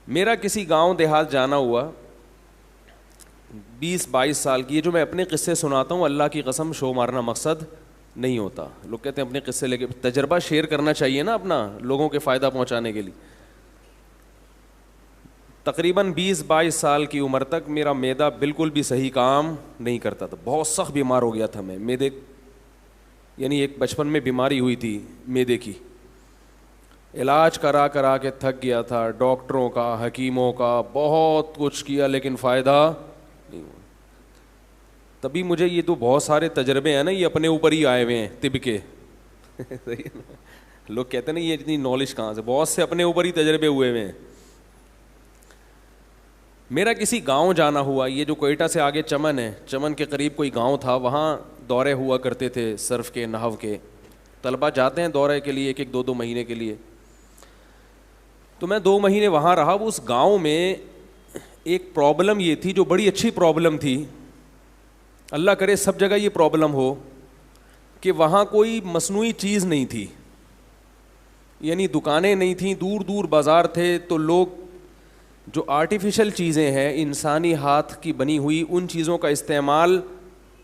میرا کسی گاؤں دیہات جانا ہوا 20-22 سال کی. یہ جو میں اپنے قصے سناتا ہوں اللہ کی قسم شو مارنا مقصد نہیں ہوتا. لوگ کہتے ہیں اپنے قصے لے کے تجربہ شیئر کرنا چاہیے نا اپنا, لوگوں کے فائدہ پہنچانے کے لیے. تقریباً 20-22 سال کی عمر تک میرا معدہ بالکل بھی صحیح کام نہیں کرتا تھا. بہت سخت بیمار ہو گیا تھا میں. معدے یعنی ایک بچپن میں بیماری ہوئی تھی معدے کی, علاج کرا کے تھک گیا تھا. ڈاکٹروں کا, حکیموں کا, بہت کچھ کیا لیکن فائدہ نہیں ہوا. تبھی مجھے یہ تو بہت سارے تجربے ہیں نا, یہ اپنے اوپر ہی آئے ہوئے ہیں طب کے. لوگ کہتے ہیں نا یہ اتنی نالج کہاں سے, بہت سے اپنے اوپر ہی تجربے ہوئے ہوئے ہیں. میرا کسی گاؤں جانا ہوا, یہ جو کوئٹہ سے آگے چمن ہے, چمن کے قریب کوئی گاؤں تھا, وہاں دورے ہوا کرتے تھے صرف کے, نحو کے. طلباء جاتے ہیں دورے کے لیے 1-2 مہینے کے لیے. تو میں 2 مہینے وہاں رہا. اس گاؤں میں ایک پرابلم یہ تھی جو بڑی اچھی پرابلم تھی, اللہ کرے سب جگہ یہ پرابلم ہو, کہ وہاں کوئی مصنوعی چیز نہیں تھی. یعنی دکانیں نہیں تھیں, دور دور بازار تھے. تو لوگ جو آرٹیفیشل چیزیں ہیں انسانی ہاتھ کی بنی ہوئی, ان چیزوں کا استعمال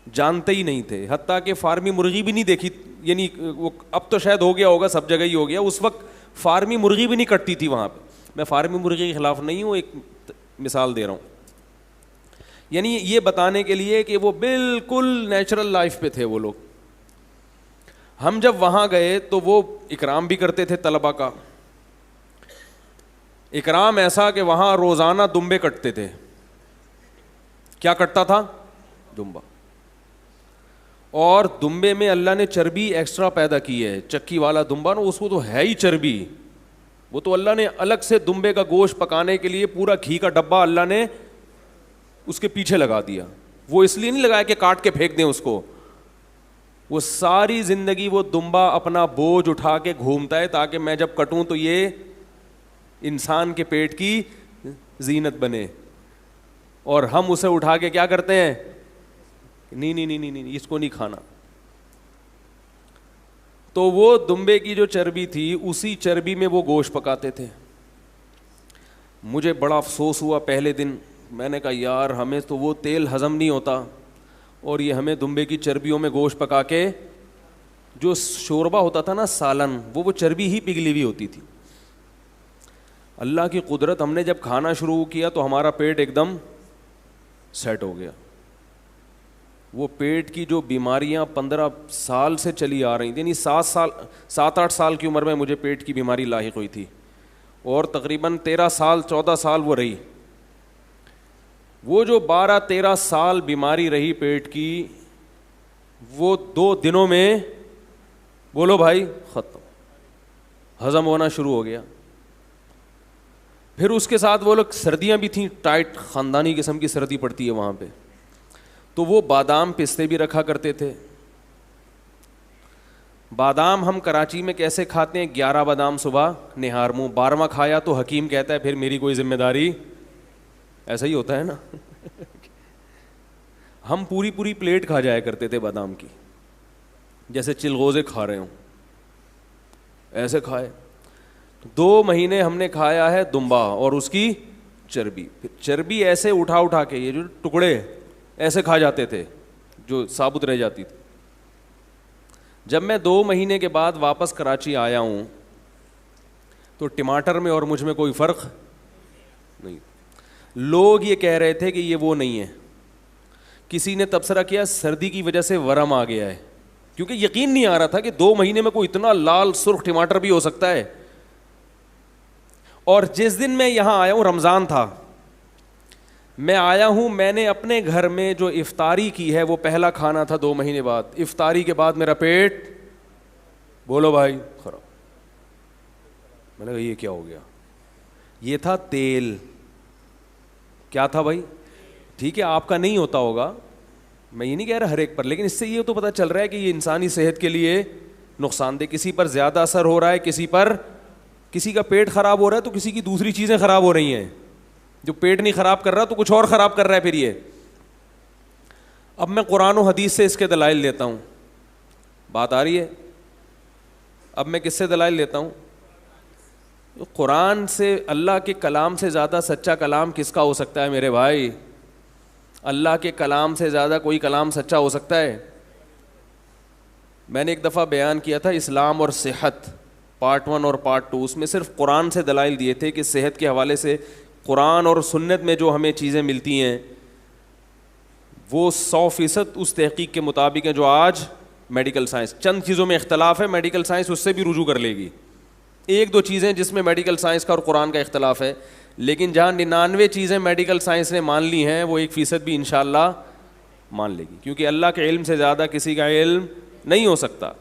جانتے ہی نہیں تھے. حتیٰ کہ فارمی مرغی بھی نہیں دیکھی. یعنی وہ اب تو شاید ہو گیا ہوگا, سب جگہ ہی ہو گیا, اس وقت فارمی مرغی بھی نہیں کٹتی تھی وہاں پہ. میں فارمی مرغی کے خلاف نہیں ہوں, ایک مثال دے رہا ہوں. یعنی یہ بتانے کے لیے کہ وہ بالکل نیچرل لائف پہ تھے وہ لوگ. ہم جب وہاں گئے تو وہ اکرام بھی کرتے تھے طلباء کا, اکرام ایسا کہ وہاں روزانہ دمبے کٹتے تھے. کیا کٹتا تھا؟ دمبا. اور دمبے میں اللہ نے چربی ایکسٹرا پیدا کی ہے. چکی والا دمبا نا, اس کو تو ہے ہی چربی. وہ تو اللہ نے الگ سے دمبے کا گوشت پکانے کے لیے پورا گھی کا ڈبہ اللہ نے اس کے پیچھے لگا دیا. وہ اس لیے نہیں لگایا کہ کاٹ کے پھینک دیں اس کو, وہ ساری زندگی وہ دمبا اپنا بوجھ اٹھا کے گھومتا ہے تاکہ میں جب کٹوں تو یہ انسان کے پیٹ کی زینت بنے. اور ہم اسے اٹھا کے کیا کرتے ہیں, نہیں اس کو نہیں کھانا. تو وہ دمبے کی جو چربی تھی اسی چربی میں وہ گوشت پکاتے تھے. مجھے بڑا افسوس ہوا پہلے دن. میں نے کہا یار ہمیں تو وہ تیل ہضم نہیں ہوتا, اور یہ ہمیں دمبے کی چربیوں میں گوشت پکا کے, جو شوربہ ہوتا تھا نا سالن, وہ چربی ہی پگھلی ہوئی ہوتی تھی. اللہ کی قدرت, ہم نے جب کھانا شروع کیا تو ہمارا پیٹ ایک دم سیٹ ہو گیا. وہ پیٹ کی جو بیماریاں 15 سال سے چلی آ رہی تھیں, یعنی 7-8 سال کی عمر میں مجھے پیٹ کی بیماری لاحق ہوئی تھی, اور تقریباً 13-14 سال وہ رہی. وہ جو 12-13 سال بیماری رہی پیٹ کی, وہ 2 دنوں میں بولو بھائی ختم, ہضم ہونا شروع ہو گیا. پھر اس کے ساتھ وہ لوگ, سردیاں بھی تھیں, ٹائٹ خاندانی قسم کی سردی پڑتی ہے وہاں پہ, تو وہ بادام پستے بھی رکھا کرتے تھے. بادام ہم کراچی میں کیسے کھاتے ہیں, 11 بادام صبح نہار منہ, 12واں کھایا تو حکیم کہتا ہے پھر میری کوئی ذمہ داری. ایسا ہی ہوتا ہے نا. ہم پوری پلیٹ کھا جایا کرتے تھے بادام کی, جیسے چلغوزے کھا رہے ہوں, ایسے کھائے. 2 مہینے ہم نے کھایا ہے دمبا اور اس کی چربی. چربی ایسے اٹھا کے, یہ جو ٹکڑے ایسے کھا جاتے تھے جو ثابت رہ جاتی تھی. جب میں 2 مہینے کے بعد واپس کراچی آیا ہوں تو ٹماٹر میں اور مجھ میں کوئی فرق نہیں. لوگ یہ کہہ رہے تھے کہ یہ وہ نہیں ہے. کسی نے تبصرہ کیا سردی کی وجہ سے ورم آ گیا ہے, کیونکہ یقین نہیں آ رہا تھا کہ 2 مہینے میں کوئی اتنا لال سرخ ٹماٹر بھی ہو سکتا ہے. اور جس دن میں یہاں آیا ہوں, رمضان تھا, میں آیا ہوں, میں نے اپنے گھر میں جو افطاری کی ہے وہ پہلا کھانا تھا 2 مہینے بعد. افطاری کے بعد میرا پیٹ, بولو بھائی, خراب. میں نے کہا یہ کیا ہو گیا؟ یہ تھا تیل. کیا تھا بھائی؟ ٹھیک ہے آپ کا نہیں ہوتا ہوگا, میں یہ نہیں کہہ رہا ہر ایک پر, لیکن اس سے یہ تو پتہ چل رہا ہے کہ یہ انسانی صحت کے لیے نقصان دہ. کسی پر زیادہ اثر ہو رہا ہے, کسی کا پیٹ خراب ہو رہا ہے تو کسی کی دوسری چیزیں خراب ہو رہی ہیں. جو پیٹ نہیں خراب کر رہا تو کچھ اور خراب کر رہا ہے پھر یہ. اب میں قرآن و حدیث سے اس کے دلائل لیتا ہوں. بات آ رہی ہے؟ اب میں کس سے دلائل لیتا ہوں؟ قرآن سے, اللہ کے کلام سے زیادہ سچا کلام کس کا ہو سکتا ہے میرے بھائی؟ اللہ کے کلام سے زیادہ کوئی کلام سچا ہو سکتا ہے؟ میں نے ایک دفعہ بیان کیا تھا اسلام اور صحت پارٹ 1 اور پارٹ 2, اس میں صرف قرآن سے دلائل دیے تھے کہ صحت کے حوالے سے قرآن اور سنت میں جو ہمیں چیزیں ملتی ہیں وہ 100% اس تحقیق کے مطابق ہیں جو آج میڈیکل سائنس, چند چیزوں میں اختلاف ہے, میڈیکل سائنس اس سے بھی رجوع کر لے گی, 1-2 چیزیں جس میں میڈیکل سائنس کا اور قرآن کا اختلاف ہے, لیکن جہاں 99 چیزیں میڈیکل سائنس نے مان لی ہیں وہ 1% بھی انشاءاللہ مان لے گی, کیونکہ اللہ کے علم سے زیادہ کسی کا علم نہیں ہو سکتا.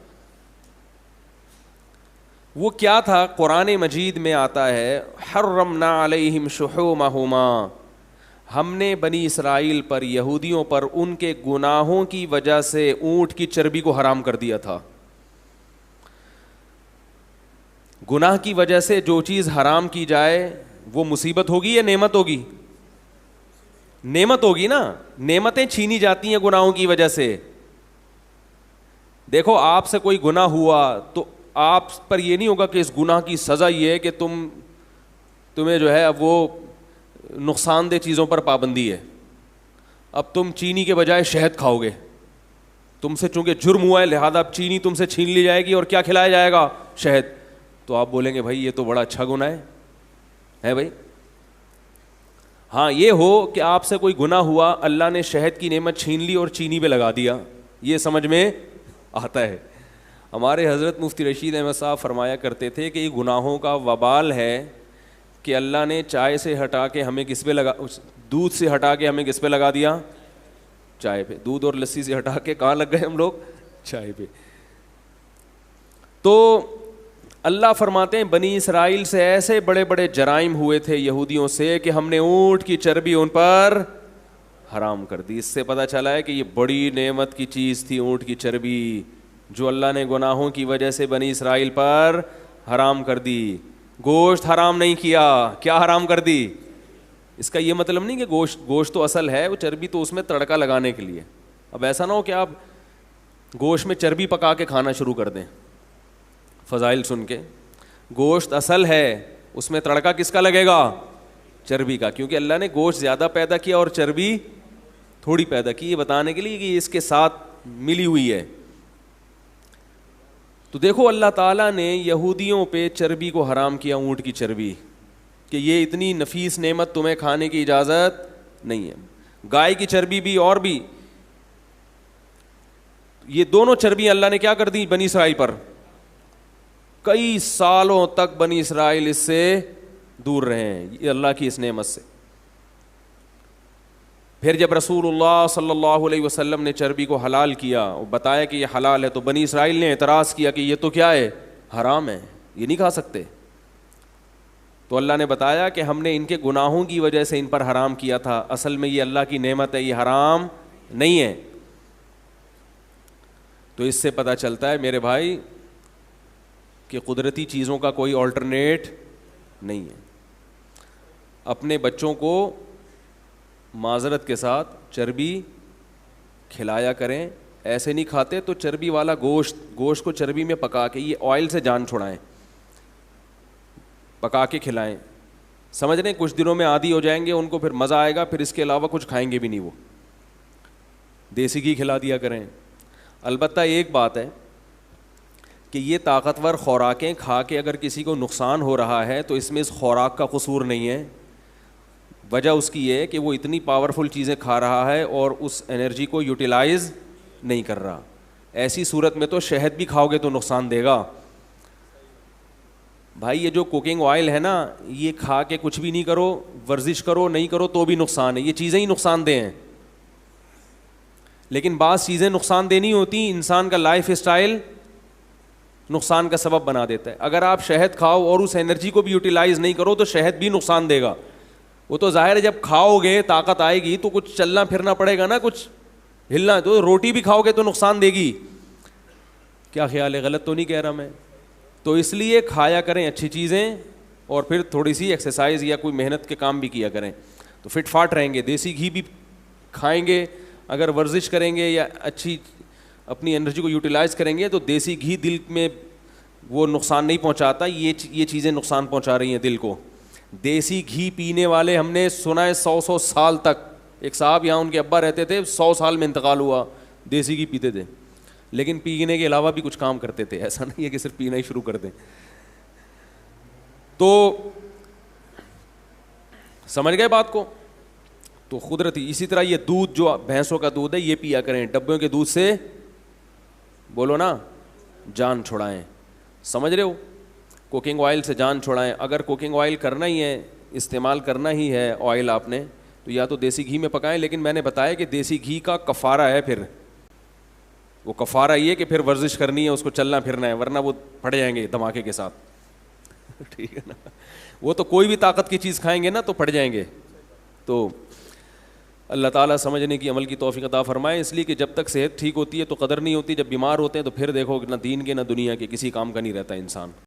وہ کیا تھا؟ قرآن مجید میں آتا ہے حرمنا علیہم شحومہما, ہم نے بنی اسرائیل پر, یہودیوں پر ان کے گناہوں کی وجہ سے اونٹ کی چربی کو حرام کر دیا تھا. گناہ کی وجہ سے جو چیز حرام کی جائے وہ مصیبت ہوگی یا نعمت ہوگی؟ نعمت ہوگی نا, نعمتیں چھینی جاتی ہیں گناہوں کی وجہ سے. دیکھو آپ سے کوئی گناہ ہوا تو آپ پر یہ نہیں ہوگا کہ اس گناہ کی سزا یہ ہے کہ تمہیں جو ہے اب وہ نقصان دہ چیزوں پر پابندی ہے, اب تم چینی کے بجائے شہد کھاؤ گے, تم سے چونکہ جرم ہوا ہے لہذا اب چینی تم سے چھین لی جائے گی اور کیا کھلایا جائے گا؟ شہد. تو آپ بولیں گے بھائی یہ تو بڑا اچھا گناہ ہے بھائی. ہاں یہ ہو کہ آپ سے کوئی گناہ ہوا, اللہ نے شہد کی نعمت چھین لی اور چینی پہ لگا دیا, یہ سمجھ میں آتا ہے. ہمارے حضرت مفتی رشید احمد صاحب فرمایا کرتے تھے کہ یہ گناہوں کا وبال ہے کہ اللہ نے چائے سے ہٹا کے ہمیں کس پہ لگا, دودھ سے ہٹا کے ہمیں کس پہ لگا دیا؟ چائے پہ. دودھ اور لسی سے ہٹا کے کہاں لگ گئے ہم لوگ؟ چائے پہ. تو اللہ فرماتے ہیں بنی اسرائیل سے ایسے بڑے بڑے جرائم ہوئے تھے یہودیوں سے کہ ہم نے اونٹ کی چربی ان پر حرام کر دی. اس سے پتہ چلا ہے کہ یہ بڑی نعمت کی چیز تھی اونٹ کی چربی, جو اللہ نے گناہوں کی وجہ سے بنی اسرائیل پر حرام کر دی. گوشت حرام نہیں کیا, کیا حرام کر دی؟ اس کا یہ مطلب نہیں کہ گوشت تو اصل ہے, وہ چربی تو اس میں تڑکا لگانے کے لیے. اب ایسا نہ ہو کہ آپ گوشت میں چربی پکا کے کھانا شروع کر دیں فضائل سن کے. گوشت اصل ہے, اس میں تڑکا کس کا لگے گا؟ چربی کا, کیونکہ اللہ نے گوشت زیادہ پیدا کیا اور چربی تھوڑی پیدا کی, یہ بتانے کے لیے کہ اس کے ساتھ ملی ہوئی ہے. تو دیکھو اللہ تعالیٰ نے یہودیوں پہ چربی کو حرام کیا, اونٹ کی چربی, کہ یہ اتنی نفیس نعمت تمہیں کھانے کی اجازت نہیں ہے. گائے کی چربی بھی اور بھی, یہ دونوں چربی اللہ نے کیا کر دی بنی اسرائیل پر. کئی سالوں تک بنی اسرائیل اس سے دور رہے ہیں, یہ اللہ کی اس نعمت سے. پھر جب رسول اللہ صلی اللہ علیہ وسلم نے چربی کو حلال کیا, بتایا کہ یہ حلال ہے, تو بنی اسرائیل نے اعتراض کیا کہ یہ تو کیا ہے؟ حرام ہے, یہ نہیں کھا سکتے. تو اللہ نے بتایا کہ ہم نے ان کے گناہوں کی وجہ سے ان پر حرام کیا تھا, اصل میں یہ اللہ کی نعمت ہے, یہ حرام نہیں ہے. تو اس سے پتہ چلتا ہے میرے بھائی کہ قدرتی چیزوں کا کوئی آلٹرنیٹ نہیں ہے. اپنے بچوں کو معذرت کے ساتھ چربی کھلایا کریں, ایسے نہیں کھاتے تو چربی والا گوشت کو چربی میں پکا کے, یہ آئل سے جان چھڑائیں, پکا کے کھلائیں. سمجھ رہے ہیں, کچھ دنوں میں عادی ہو جائیں گے ان کو, پھر مزہ آئے گا, پھر اس کے علاوہ کچھ کھائیں گے بھی نہیں. وہ دیسی گھی کھلا دیا کریں. البتہ ایک بات ہے کہ یہ طاقتور خوراکیں کھا کے اگر کسی کو نقصان ہو رہا ہے تو اس میں اس خوراک کا قصور نہیں ہے. وجہ اس کی یہ ہے کہ وہ اتنی پاورفل چیزیں کھا رہا ہے اور اس انرجی کو یوٹیلائز نہیں کر رہا. ایسی صورت میں تو شہد بھی کھاؤ گے تو نقصان دے گا. بھائی یہ جو کوکنگ آئل ہے نا, یہ کھا کے کچھ بھی نہیں کرو, ورزش کرو نہیں کرو تو بھی نقصان ہے. یہ چیزیں ہی نقصان دہ ہیں. لیکن بعض چیزیں نقصان دہ نہیں ہوتی, انسان کا لائف اسٹائل نقصان کا سبب بنا دیتا ہے. اگر آپ شہد کھاؤ اور اس انرجی کو بھی یوٹیلائز نہیں کرو تو شہد بھی نقصان دے گا. وہ تو ظاہر ہے جب کھاؤ گے طاقت آئے گی تو کچھ چلنا پھرنا پڑے گا نا, کچھ ہلنا. تو روٹی بھی کھاؤ گے تو نقصان دے گی. کیا خیال ہے, غلط تو نہیں کہہ رہا میں؟ تو اس لیے کھایا کریں اچھی چیزیں اور پھر تھوڑی سی ایکسرسائز یا کوئی محنت کے کام بھی کیا کریں تو فٹ فاٹ رہیں گے. دیسی گھی بھی کھائیں گے, اگر ورزش کریں گے یا اچھی اپنی انرجی کو یوٹیلائز کریں گے تو دیسی گھی دل میں وہ نقصان نہیں پہنچاتا، یہ چیزیں نقصان پہنچا رہی ہیں دل کو. دیسی گھی پینے والے ہم نے سنا ہے 100 سال تک. ایک صاحب یہاں ان کے ابا رہتے تھے، 100 سال میں انتقال ہوا، دیسی گھی پیتے تھے، لیکن پینے کے علاوہ بھی کچھ کام کرتے تھے. ایسا نہیں ہے کہ صرف پینا ہی شروع کر دیں. تو سمجھ گئے بات کو؟ تو قدرتی. اسی طرح یہ دودھ جو بھینسوں کا دودھ ہے یہ پیا کریں. ڈبوں کے دودھ سے بولو نا جان چھڑائیں. سمجھ رہے ہو؟ کوکنگ آئل سے جان چھڑائیں. اگر کوکنگ آئل کرنا ہی ہے، استعمال کرنا ہی ہے آئل آپ نے، تو یا تو دیسی گھی میں پکائیں. لیکن میں نے بتایا کہ دیسی گھی کا کفارہ ہے. پھر وہ کفارہ یہ کہ پھر ورزش کرنی ہے، اس کو چلنا پھرنا ہے، ورنہ وہ پھٹ جائیں گے دھماکے کے ساتھ. ٹھیک ہے نا؟ وہ تو کوئی بھی طاقت کی چیز کھائیں گے نا تو پھٹ جائیں گے. تو اللہ تعالیٰ سمجھنے کی عمل کی توفیق عطا فرمائے. اس لیے کہ جب تک صحت ٹھیک ہوتی ہے تو قدر نہیں ہوتی، جب بیمار ہوتے ہیں تو پھر دیکھو نہ دین کے نہ دنیا کے کسی کام کا نہیں رہتا انسان.